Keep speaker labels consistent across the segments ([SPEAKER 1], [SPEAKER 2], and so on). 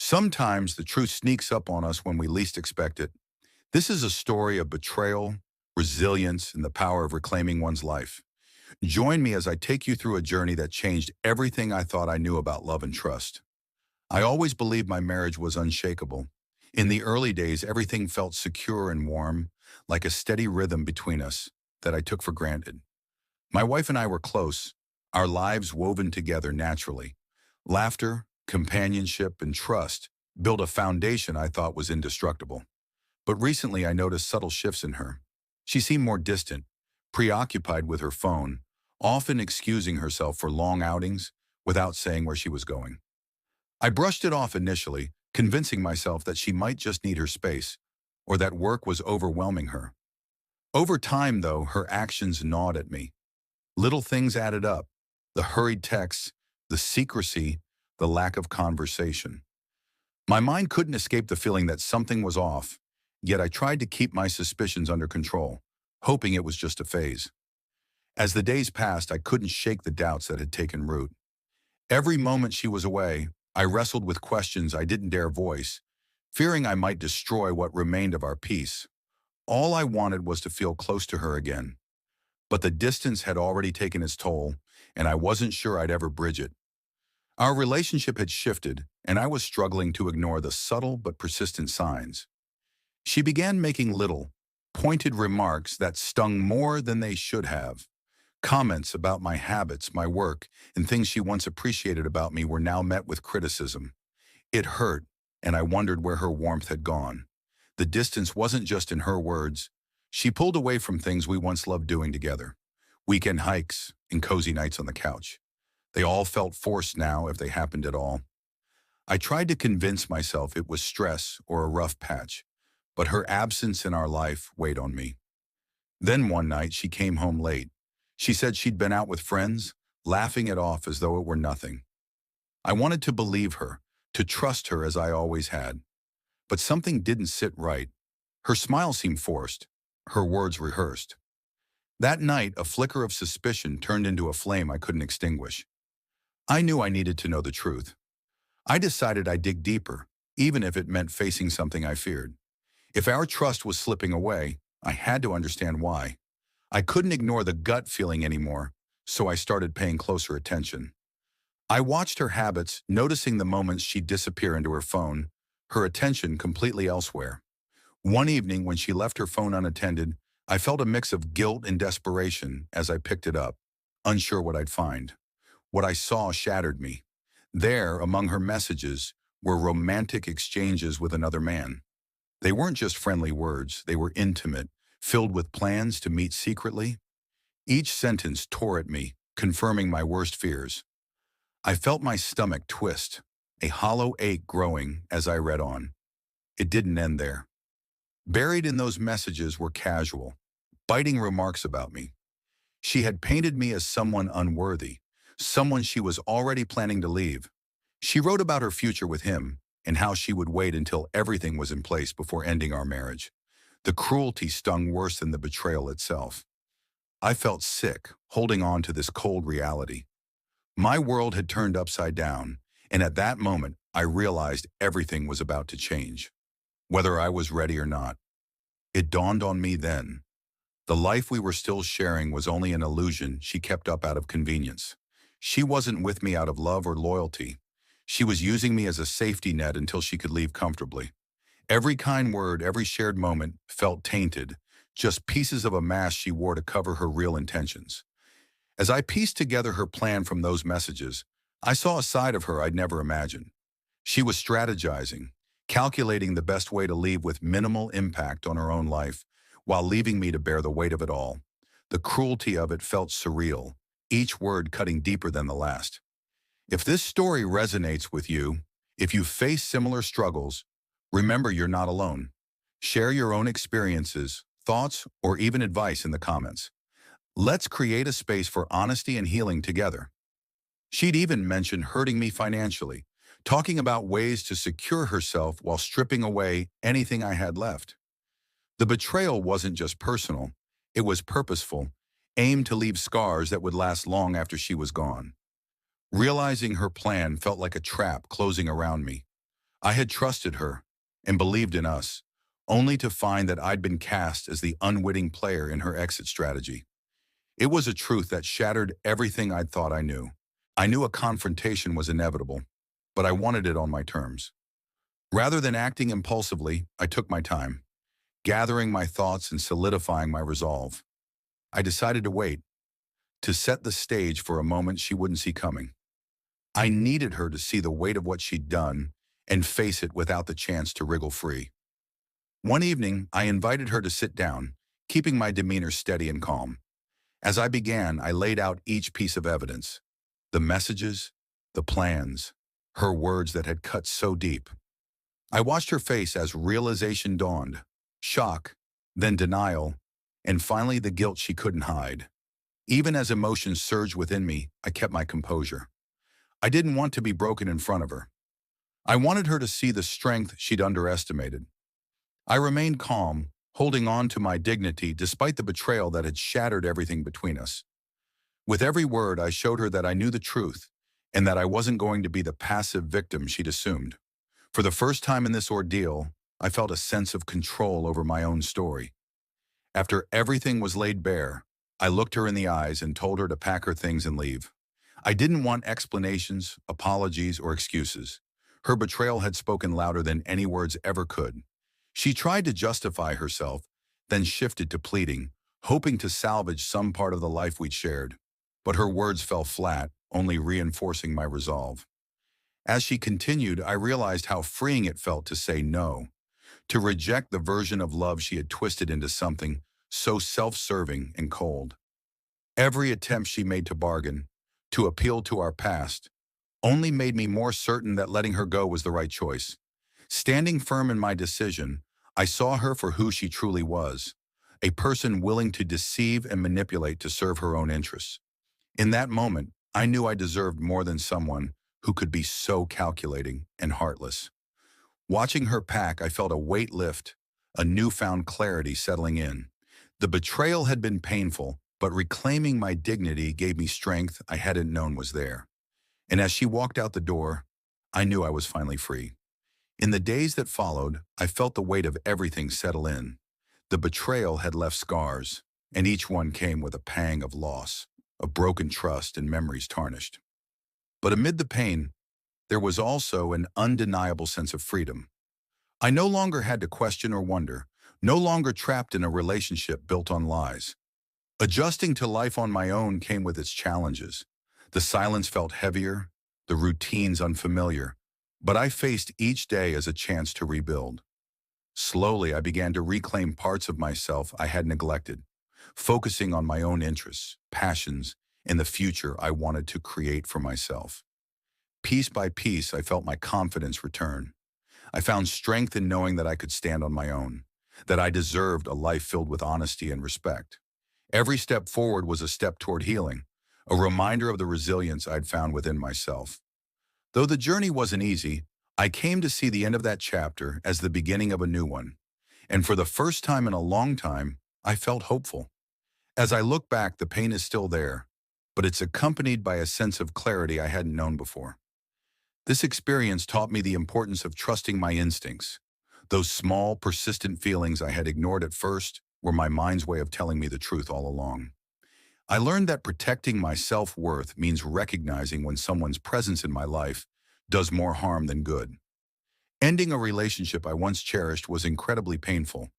[SPEAKER 1] Sometimes the truth sneaks up on us when we least expect it. This is a story of betrayal, resilience, and the power of reclaiming one's life. Join me as I take you through a journey that changed everything I thought I knew about love and trust. I always believed my marriage was unshakable. In the early days, everything felt secure and warm, like a steady rhythm between us that I took for granted. My wife and I were close, our lives woven together naturally. Laughter, companionship, and trust built a foundation I thought was indestructible. But recently I noticed subtle shifts in her. She seemed more distant, preoccupied with her phone, often excusing herself for long outings without saying where she was going. I brushed it off initially, convincing myself that she might just need her space, or that work was overwhelming her. Over time, though, her actions gnawed at me. Little things added up: the hurried texts, the secrecy, the lack of conversation. My mind couldn't escape the feeling that something was off, yet I tried to keep my suspicions under control, hoping it was just a phase. As the days passed, I couldn't shake the doubts that had taken root. Every moment she was away, I wrestled with questions I didn't dare voice, fearing I might destroy what remained of our peace. All I wanted was to feel close to her again. But the distance had already taken its toll, and I wasn't sure I'd ever bridge it. Our relationship had shifted, and I was struggling to ignore the subtle but persistent signs. She began making little, pointed remarks that stung more than they should have. Comments about my habits, my work, and things she once appreciated about me were now met with criticism. It hurt, and I wondered where her warmth had gone. The distance wasn't just in her words. She pulled away from things we once loved doing together. Weekend hikes and cozy nights on the couch. They all felt forced now, if they happened at all. I tried to convince myself it was stress or a rough patch, but her absence in our life weighed on me. Then one night she came home late. She said she'd been out with friends, laughing it off as though it were nothing. I wanted to believe her, to trust her as I always had. But something didn't sit right. Her smile seemed forced, her words rehearsed. That night, a flicker of suspicion turned into a flame I couldn't extinguish. I knew I needed to know the truth. I decided I'd dig deeper, even if it meant facing something I feared. If our trust was slipping away, I had to understand why. I couldn't ignore the gut feeling anymore, so I started paying closer attention. I watched her habits, noticing the moments she'd disappear into her phone, her attention completely elsewhere. One evening, when she left her phone unattended, I felt a mix of guilt and desperation as I picked it up, unsure what I'd find. What I saw shattered me. There, among her messages, were romantic exchanges with another man. They weren't just friendly words, they were intimate, filled with plans to meet secretly. Each sentence tore at me, confirming my worst fears. I felt my stomach twist, a hollow ache growing as I read on. It didn't end there. Buried in those messages were casual, biting remarks about me. She had painted me as someone unworthy, someone she was already planning to leave. She wrote about her future with him and how she would wait until everything was in place before ending our marriage. The cruelty stung worse than the betrayal itself. I felt sick, holding on to this cold reality. My world had turned upside down, and at that moment, I realized everything was about to change, whether I was ready or not. It dawned on me then. The life we were still sharing was only an illusion she kept up out of convenience. She wasn't with me out of love or loyalty. She was using me as a safety net until she could leave comfortably. Every kind word, every shared moment felt tainted, just pieces of a mask she wore to cover her real intentions. As I pieced together her plan from those messages, I saw a side of her I'd never imagined. She was strategizing, calculating the best way to leave with minimal impact on her own life, while leaving me to bear the weight of it all. The cruelty of it felt surreal, each word cutting deeper than the last. If this story resonates with you, if you face similar struggles, remember you're not alone. Share your own experiences, thoughts, or even advice in the comments. Let's create a space for honesty and healing together. She'd even mentioned hurting me financially, talking about ways to secure herself while stripping away anything I had left. The betrayal wasn't just personal, it was purposeful, aimed to leave scars that would last long after she was gone. Realizing her plan felt like a trap closing around me. I had trusted her and believed in us, only to find that I'd been cast as the unwitting player in her exit strategy. It was a truth that shattered everything I'd thought I knew. I knew a confrontation was inevitable, but I wanted it on my terms. Rather than acting impulsively, I took my time, gathering my thoughts and solidifying my resolve. I decided to wait, to set the stage for a moment she wouldn't see coming. I needed her to see the weight of what she'd done and face it without the chance to wriggle free. One evening, I invited her to sit down, keeping my demeanor steady and calm. As I began, I laid out each piece of evidence, the messages, the plans, her words that had cut so deep. I watched her face as realization dawned, shock, then denial, and finally the guilt she couldn't hide. Even as emotions surged within me, I kept my composure. I didn't want to be broken in front of her. I wanted her to see the strength she'd underestimated. I remained calm, holding on to my dignity despite the betrayal that had shattered everything between us. With every word, I showed her that I knew the truth and that I wasn't going to be the passive victim she'd assumed. For the first time in this ordeal, I felt a sense of control over my own story. After everything was laid bare, I looked her in the eyes and told her to pack her things and leave. I didn't want explanations, apologies, or excuses. Her betrayal had spoken louder than any words ever could. She tried to justify herself, then shifted to pleading, hoping to salvage some part of the life we'd shared. But her words fell flat, only reinforcing my resolve. As she continued, I realized how freeing it felt to say no, to reject the version of love she had twisted into something so self-serving and cold. Every attempt she made to bargain, to appeal to our past, only made me more certain that letting her go was the right choice. Standing firm in my decision, I saw her for who she truly was, a person willing to deceive and manipulate to serve her own interests. In that moment, I knew I deserved more than someone who could be so calculating and heartless. Watching her pack, I felt a weight lift, a newfound clarity settling in. The betrayal had been painful, but reclaiming my dignity gave me strength I hadn't known was there. And as she walked out the door, I knew I was finally free. In the days that followed, I felt the weight of everything settle in. The betrayal had left scars, and each one came with a pang of loss, of broken trust and memories tarnished. But amid the pain, there was also an undeniable sense of freedom. I no longer had to question or wonder, no longer trapped in a relationship built on lies. Adjusting to life on my own came with its challenges. The silence felt heavier, the routines unfamiliar, but I faced each day as a chance to rebuild. Slowly, I began to reclaim parts of myself I had neglected, focusing on my own interests, passions, and the future I wanted to create for myself. Piece by piece, I felt my confidence return. I found strength in knowing that I could stand on my own, that I deserved a life filled with honesty and respect. Every step forward was a step toward healing, a reminder of the resilience I'd found within myself. Though the journey wasn't easy, I came to see the end of that chapter as the beginning of a new one. And for the first time in a long time, I felt hopeful. As I look back, the pain is still there, but it's accompanied by a sense of clarity I hadn't known before. This experience taught me the importance of trusting my instincts. Those small, persistent feelings I had ignored at first were my mind's way of telling me the truth all along. I learned that protecting my self-worth means recognizing when someone's presence in my life does more harm than good. Ending a relationship I once cherished was incredibly painful,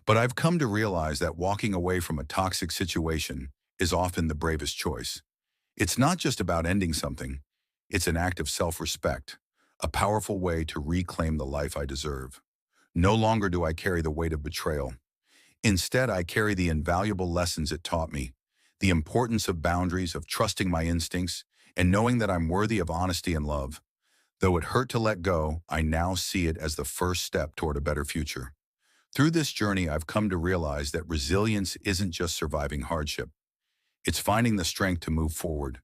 [SPEAKER 1] but I've come to realize that walking away from a toxic situation is often the bravest choice. It's not just about ending something, it's an act of self-respect, a powerful way to reclaim the life I deserve. No longer do I carry the weight of betrayal. Instead, I carry the invaluable lessons it taught me, the importance of boundaries, of trusting my instincts, and knowing that I'm worthy of honesty and love. Though it hurt to let go, I now see it as the first step toward a better future. Through this journey, I've come to realize that resilience isn't just surviving hardship. It's finding the strength to move forward,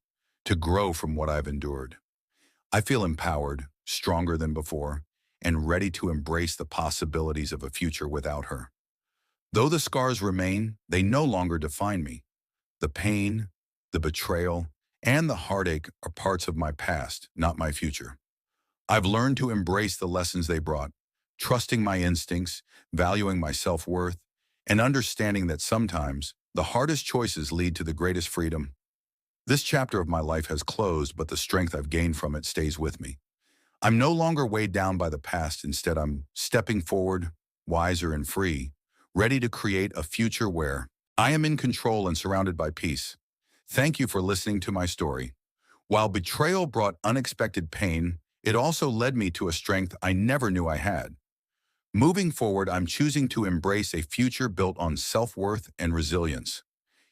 [SPEAKER 1] to grow from what I've endured. I feel empowered, stronger than before, and ready to embrace the possibilities of a future without her. Though the scars remain, they no longer define me. The pain, the betrayal, and the heartache are parts of my past, not my future. I've learned to embrace the lessons they brought, trusting my instincts, valuing my self-worth, and understanding that sometimes the hardest choices lead to the greatest freedom. This chapter of my life has closed, but the strength I've gained from it stays with me. I'm no longer weighed down by the past. Instead, I'm stepping forward, wiser and free, ready to create a future where I am in control and surrounded by peace. Thank you for listening to my story. While betrayal brought unexpected pain, it also led me to a strength I never knew I had. Moving forward, I'm choosing to embrace a future built on self-worth and resilience.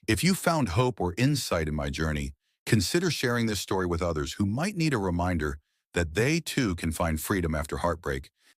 [SPEAKER 1] If you found hope or insight in my journey, consider sharing this story with others who might need a reminder that they too can find freedom after heartbreak.